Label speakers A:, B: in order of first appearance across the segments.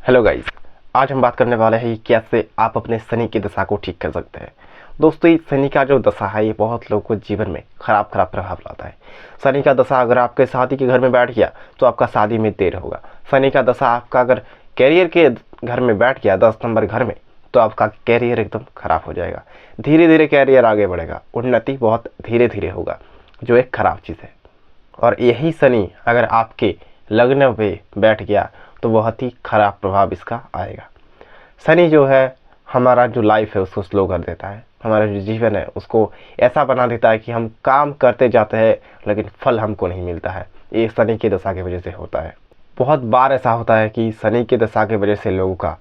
A: Hello guys, आज हम बात करने वाले हैं कि कैसे आप अपने शनि की दशा को ठीक कर सकते हैं। दोस्तों, ये शनि का जो दशा है ये बहुत लोगों को जीवन में खराब प्रभाव लाता है। शनि का दशा अगर आपके शादी के घर में बैठ गया तो आपका शादी में देर होगा। शनि का दशा आपका अगर कैरियर के घर में बैठ गया 10 नंबर घर में, तो आपका कैरियर एकदम खराब हो जाएगा। धीरे धीरे कैरियर आगे बढ़ेगा, उन्नति बहुत धीरे धीरे होगा, जो एक खराब चीज़ है। और यही शनि अगर आपके लग्न पे बैठ गया तो बहुत ही खराब प्रभाव इसका आएगा। शनि जो है हमारा जो लाइफ है उसको स्लो कर देता है, हमारा जो जीवन है उसको ऐसा बना देता है कि हम काम करते जाते हैं लेकिन फल हमको नहीं मिलता है। ये शनि की दशा की वजह से होता है। बहुत बार ऐसा होता है कि शनि की दशा की वजह से लोगों का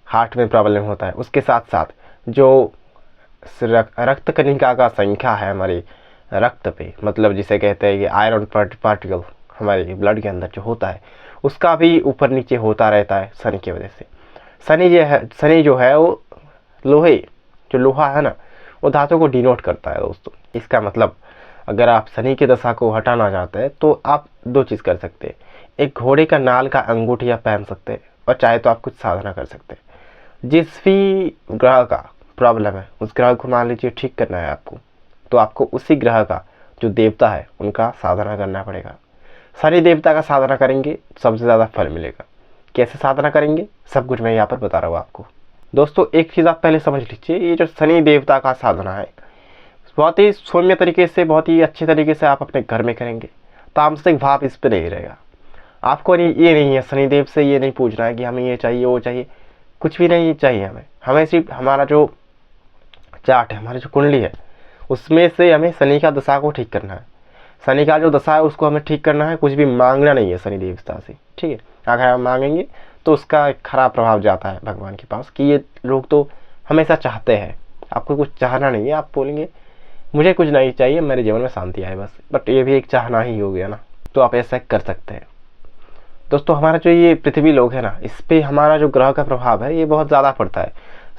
A: हार्ट में प्रॉब्लम होता है। उसके साथ साथ जो रक्त कणिका का संख्या है हमारी रक्त पे, मतलब जिसे कहते हैं कि आयरन पार्टिकल हमारे ब्लड के अंदर जो होता है उसका भी ऊपर नीचे होता रहता है शनि की वजह से। शनि जो है वो लोहा है ना, वो धातु को डिनोट करता है दोस्तों। इसका मतलब अगर आप शनि की दशा को हटाना चाहते हैं तो आप दो चीज़ कर सकते हैं। एक घोड़े का नाल का अंगूठिया पहन सकते हैं, और चाहे तो आप कुछ साधना कर सकते हैं। जिस भी ग्रह का प्रॉब्लम है उस ग्रह को मान लीजिए ठीक करना है आपको, तो आपको उसी ग्रह का जो देवता है उनका साधना करना पड़ेगा। शनि देवता का साधना करेंगे सबसे ज़्यादा फल मिलेगा। कैसे साधना करेंगे सब कुछ मैं यहाँ पर बता रहा हूँ आपको। दोस्तों, एक चीज़ आप पहले समझ लीजिए, ये जो शनि देवता का साधना है बहुत ही सौम्य तरीके से, बहुत ही अच्छे तरीके से आप अपने घर में करेंगे। तामसिक भाव इस पर नहीं रहेगा। आपको ये नहीं है शनिदेव से ये नहीं पूछना है कि हमें ये चाहिए वो चाहिए, कुछ भी नहीं चाहिए। हमें सिर्फ हमारा जो चार्ट है, हमारी जो कुंडली है, उसमें से हमें शनि का दशा को ठीक करना है। शनि का जो दशा है उसको हमें ठीक करना है, कुछ भी मांगना नहीं है शनि देवता से, ठीक है। अगर आप मांगेंगे तो उसका एक खराब प्रभाव जाता है भगवान के पास कि ये लोग तो हमेशा चाहते हैं। आपको कुछ चाहना नहीं है, आप बोलेंगे मुझे कुछ नहीं चाहिए, मेरे जीवन में शांति आए बस, बट ये भी एक चाहना ही हो गया ना, तो आप ऐसा कर सकते हैं। दोस्तों, हमारा जो ये पृथ्वी लोक है ना, इस पर हमारा जो ग्रह का प्रभाव है ये बहुत ज़्यादा पड़ता है।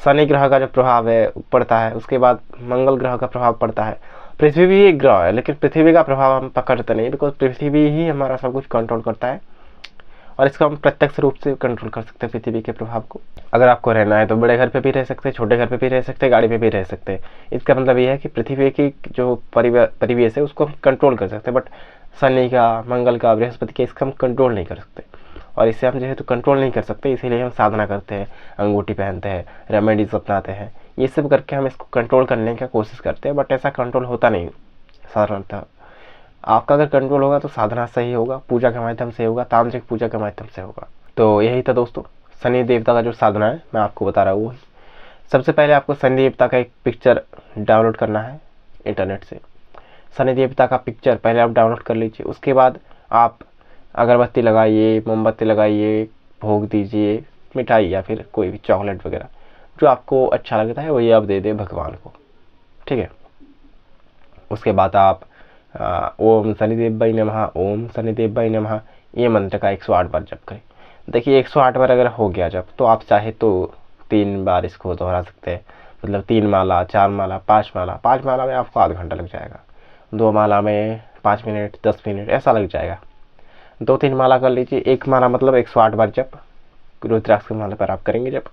A: शनि ग्रह का जो प्रभाव है पड़ता है, उसके बाद मंगल ग्रह का प्रभाव पड़ता है। पृथ्वी भी एक ग्रह है लेकिन पृथ्वी का प्रभाव हम पकड़ते नहीं, बिकॉज पृथ्वी ही हमारा सब कुछ कंट्रोल करता है, और इसको हम प्रत्यक्ष रूप से कंट्रोल कर सकते हैं पृथ्वी के प्रभाव को। अगर आपको रहना है तो बड़े घर पे भी रह सकते हैं, छोटे घर पे भी रह सकते हैं, गाड़ी पे भी रह सकते हैं। इसका मतलब ये है कि पृथ्वी की जो परिवेश है उसको हम कंट्रोल कर सकते हैं, बट शनि का, मंगल का, बृहस्पति का इसका हम कंट्रोल नहीं कर सकते। और इससे हम जेहेतु कंट्रोल नहीं कर सकते, इसीलिए हम साधना करते हैं, अंगूठी पहनते हैं, रेमेडीज अपनाते हैं, ये सब करके हम इसको कंट्रोल करने की कोशिश करते हैं, बट ऐसा कंट्रोल होता नहीं साधारणतः। आपका अगर कंट्रोल होगा तो साधना से ही होगा, पूजा के माध्यम से होगा, तांत्रिक पूजा के माध्यम से होगा। तो यही था दोस्तों, शनि देवता का जो साधना है मैं आपको बता रहा हूँ। सबसे पहले आपको शनि देवता का एक पिक्चर डाउनलोड करना है इंटरनेट से। शनि देवता का पिक्चर पहले आप डाउनलोड कर लीजिए। उसके बाद आप अगरबत्ती लगाइए, मोमबत्ती लगाइए, भोग दीजिए, मिठाई या फिर कोई भी चॉकलेट वगैरह जो आपको अच्छा लगता है वही आप दे दें भगवान को, ठीक है। उसके बाद आप ओम शनिदेव भाई नमः, ओम शनिदेव भाई नमः, ये मंत्र का 108 बार जप करें। देखिए 108 बार अगर हो गया जब, तो आप चाहे तो 3 बार इसको दोहरा सकते हैं। मतलब 3 माला, 4 माला, 5 माला। 5 माला में आपको आधा घंटा लग जाएगा, 2 माला में 5 मिनट, 10 मिनट ऐसा लग जाएगा। 2-3 माला कर लीजिए। 1 माला मतलब 108 बार जप रुद्राक्ष की माला पर आप करेंगे जब,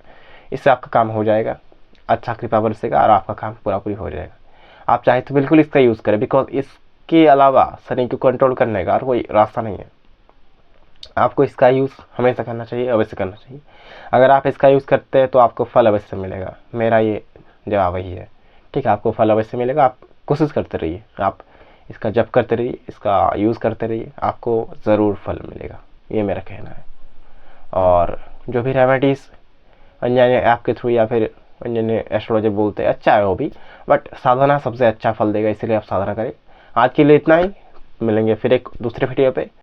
A: इससे आपका काम हो जाएगा, अच्छा कृपा बरसेगा और आपका काम पूरा पूरी हो जाएगा। आप चाहे तो बिल्कुल इसका यूज़ करें, बिकॉज इसके अलावा शनि को कंट्रोल करने का और कोई रास्ता नहीं है। आपको इसका यूज़ हमेशा करना चाहिए, अवश्य करना चाहिए। अगर आप इसका यूज़ करते हैं तो आपको फल अवश्य मिलेगा, मेरा ये जवाब वही है, ठीक है। आपको फल अवश्य मिलेगा, आप कोशिश करते रहिए, आप इसका जप करते रहिए, इसका यूज़ करते रहिए, आपको ज़रूर फल मिलेगा, ये मेरा कहना है। और जो भी रेमेडीज़ अन्य ऐप के थ्रू या फिर अन्य एस्ट्रोलॉजर बोलते हैं, अच्छा है वो भी, बट साधना सबसे अच्छा फल देगा, इसीलिए आप साधना करें। आज के लिए इतना ही, मिलेंगे फिर एक दूसरे वीडियो पे।